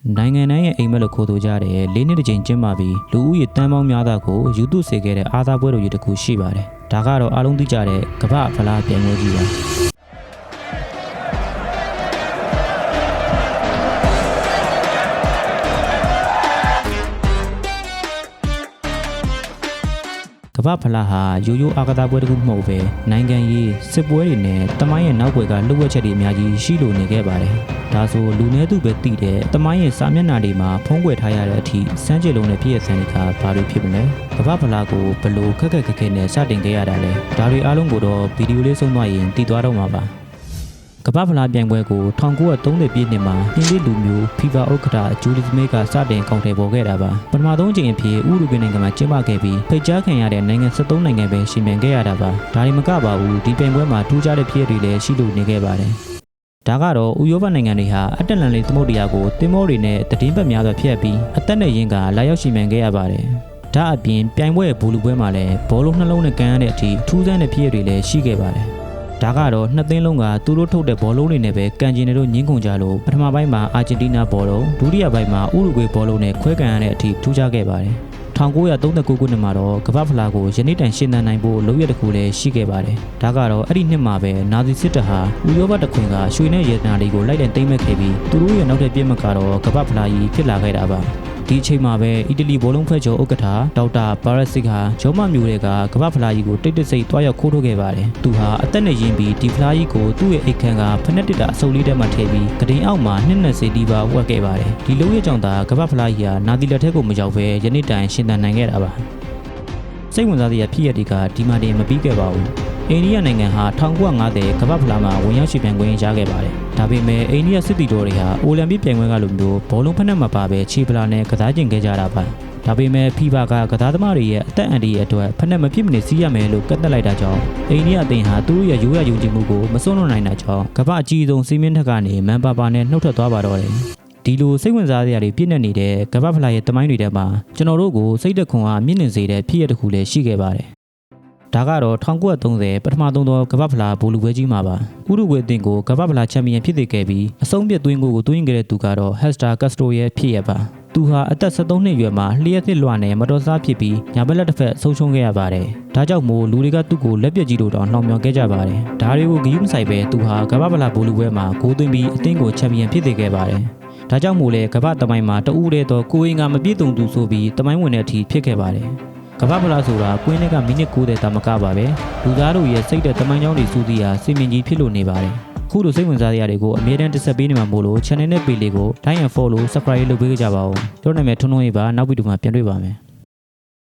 နိုင်ငံတိုင်းရဲ့အိမ်မက်လို့ခေါ်ဆိုကြတဲ့၄နှစ်တစ်ချိန်ကျင်းပပြီးလူဦးရေတန်းပေါင်းများစွာကိုယူသွစေခဲ့တဲ့အားသာပွဲတော်ကြီးတစ်ခုရှိပါတယ်။ဒါကတော့အားလုံးသိကြတဲ့ကမ္ဘာဖလားပြိုင်ပွဲကြီးပါ။ကမ္ဘာဖလားဟာရိုးရိုးအားကစားပွဲတစ်ခုမဟုတ်ပဲနိုင်ငံရေးစစ်ပွဲတွေနဲ့တမိုင်းရဲ့နောက်ွယ်ကလှုပ်ဝက်ချက်တွေအများကြီးရှိလို့နေခဲ့ပါတယ်။ဒါဆိုလူနည်းသူပဲသိတဲ့တမိုင်းရဲ့စာမျက်နှာတွေမှာဖုံးကွယ်ထားရတဲ့အထိစမ်းကြယ်လုံးနဲ့ပြည့်ရစံတွေကဘာတွေဖြစ်မလဲ။ကမ္ဘာဖလားကိုဘလို့ခက်ခဲနဲ့စတင်ခဲ့ရတာလဲ။ဒါတွေအားလုံးကိုတော့ဗီဒီယိုလေးဆုံးသွားရင်သိသွားတော့မှာပါ။ကမ္ဘာဖလားပြိုင်ပွဲကို1930ပြည့်နှစ်မှာပြင်သစ်လူမျိုးဖီဖာဥက္ကဋ္ဌဂျူလီစမစ်ကစတင်ကောင်တယ်ပေါ်ခဲ့တာပါပထမဆုံးအကြိမ်အဖြစ်ဥရုဂွေနိုင်ငံမှာကျင်းပခဲ့ပြီးဖိတ်ကြားခံရတဲ့နိုင်ငံ73နိုင်ငံပဲရှင်ပြိုင်ခဲ့ရတာပါဒါတွေမကပါဘူးဒီပြိုင်ပွဲမှာထူးခြားတဲ့ဖြစ်ရပ်တွေလည်းရှိလို့နေခဲ့ပါတယ်ဒါကတော့ဥရောပနိုင်ငံတွေဟာအတ္တလန်တိတ်သမုဒ္ဒရာကိုသင်္ဘောတွေနဲ့တည်င်းပတ်များစွာဖျက်ပြီးအသက်နဲ့ရင်းကလာရောက်ရှင်ပြိုင်ခဲ့ရပါတယ်ဒါအပြင်ပြိုင်ပွဲရဲ့ဘူလူပွဲမှာလည်းဘောလုံးနှလုံးနဲ့ကန်ရတဲ့အထိထူးဆန်းတဲ့ဖြစ်ရပ်တွေလည်းရှိခဲ့ပါတယ်ဒါကတော့နှစ်သင်းလုံးကသူတို့ထုတ်တဲ့ဘောလုံးတွေနဲ့ပဲကန်ကျင်တို့ညင်းကုန်ကြလို့ပထမပိုင်းမှာအာဂျင်တီးနားဘောလုံးဒုတိယပိုင်းမှာဥရုဂွေဘောလုံးနဲ့ခွဲကန်ရတဲ့အထိထူးခြားခဲ့ပါတယ်1939ခုနှစ်မှာတော့ကမ္ဘာဖလားကိုယနေ့တိုင်ရှင်သန်နိုင်ဖို့လုပ်ရတဲ့ခုလည်းရှိခဲ့ပါတယ်ဒါကတော့အဲ့ဒီနှစ်မှာပဲနာဇီစစ်တပ်ဟာဥရောပတခွင်ကရွှေနဲ့ရေနာတွေကိုလိုက်လံသိမ်းမဲ့ခဲ့ပြီးသူတို့ရဲ့နောက်ထပ်ပြစ်မှတ်ကတော့ကမ္ဘာဖလားကြီးဖြစ်လာခဲ့တာပါဒီအချိန်မှာပဲအီတလီဘောလုံးဖွဲ့ချုပ်ဥက္ကဋ္ဌဒေါက်တာပါရက်စစ်ကဂျောမမျိုးတွေကကမ္ဘာဖလားကြီးကိုတိတ်တိတ်ဆိတ်တွားရောက်ခိုးထုတ်ခဲ့ပါတယ်။သူဟာအသက်နဲ့ရင်းပြီးဒီဖလားကြီးကိုသူ့ရဲ့အိတ်ခမ်းကဖက်နက်တစ်တာအစုပ်လေးထဲမှာထည့်ပြီးကတိန်အောက်မှာ220ဒီပါဝတ်ခဲ့ပါတယ်။ဒီလိုရဲ့ကြောင့်သာကမ္ဘာဖလားကြီးဟာနာသီလက်ထက်ကိုမရောက်ဘဲယနေ့တိုင်ရှင်သန်နိုင်ခဲ့တာပါ။စိတ်ဝင်စားစရာဖြစ်ရတဲ့ကဒီမှာတင်မပြီးခဲ့ပါဘူး။အိန္ဒိယနိုင်ငံဟာ1950ကမ္ဘာဖလားမှာဝင်ရောက်ရှင်ပြိုင်ခွင့်ရခဲ့ပါတယ်။ဒါပေမဲ့အိန္ဒိယစစ်တီတော်တွေဟာအိုလံပစ်ပြိုင်ပွဲကလိုမျိုးဘောလုံးဖက်နှက်မှာပါပဲခြေပလာနဲ့ကစားကျင်ခဲ့ကြတာပါ။ဒါပေမဲ့ဖီဖာကကစားသမားတွေရဲ့အသက်အန္တရာယ်အတွက်ဖက်နှက်မဖြစ်မနေစီးရမယ်လို့ကတ်သက်လိုက်တာကြောင့်အိန္ဒိယအသင်းဟာသူတို့ရဲ့ရိုးရာယုံကြည်မှုကိုမစွန့်လွတ်နိုင်တာကြောင့်ကမ္ဘာအကြီးဆုံးစီးမင်းထက်ကနေမန်ပါပါနဲ့နှုတ်ထွက်သွားပါတော့တယ်။ဒီလိုစိတ်ဝင်စားစရာတွေပြည့်နေနေတဲ့ကမ္ဘာဖလားရဲ့တမိုင်းတွေထဲမှာကျွန်တော်တို့ကိုစိတ်တခွန်အားမြင့်နေစေတဲ့ဖြစ်ရပ်တစ်ခုလည်းရှိခဲ့ပါတယ်။ဒါကတော့1930ပထမဆုံးသောကမ္ဘာဖလားဘူလူပွဲကြီးမှာပါဥရုဂွေအသင်းကိုကမ္ဘာဖလားချန်ပီယံဖြစ်စေခဲ့ပြီးအဆုံးပြတ်သွင်းကိုသွင်းခဲ့တဲ့သူကတော့ဟက်စတာကတ်စတိုရဲ့ဖြစ်ရပါသူဟာအသက်73နှစ်အရွယ်မှာလျှက်သစ်လွှာနဲ့မတော်စားဖြစ်ပြီးညာဘက်လက်တစ်ဖက်ဆုံးရှုံးခဲ့ရပါတယ်ဒါကြောင့်မို့လူတွေကသူ့ကိုလက်ပြကြီးတို့တောင်နှောင်မြောင်ခဲ့ကြပါတယ်ဒါတွေကိုဂရုမစိုက်ပဲသူဟာကမ္ဘာဖလားဘူလူပွဲမှာဂိုးသွင်းပြီးအသင်းကိုချန်ပီယံဖြစ်စေခဲ့ပါတယ်ဒါကြောင့်မို့လဲကမ္ဘာတမိုင်းမှာတဦးတည်းသောကိုယ်အင်ကမပြည့်စုံသူဆိုပြီးတမိုင်းဝင်တဲ့အထိဖြစ်ခဲ့ပါတယ်ကမ္ဘာဖလားဆိုတာကွင်းထဲကမိနစ်90တာမကပါပဲလူသားတို့ရဲ့စိတ်တဲ့တမိုင်းကြောင်းတွေစူးစီးရာစီမင်းကြီးဖြစ်လို့နေပါတယ်ခုလိုစိတ်ဝင်စားစရာတွေကိုအမြဲတမ်းတက်ဆက်ပေးနေမှာမို့လို့ channel နဲ့ page လေးကို like and follow subscribe လုပ်ပေးကြပါဦးကျွန်တော်နာမည်ထွန်းထွန်းရေးပါနောက်ဗီဒီယိုမှာပြန်တွေ့ပါမယ်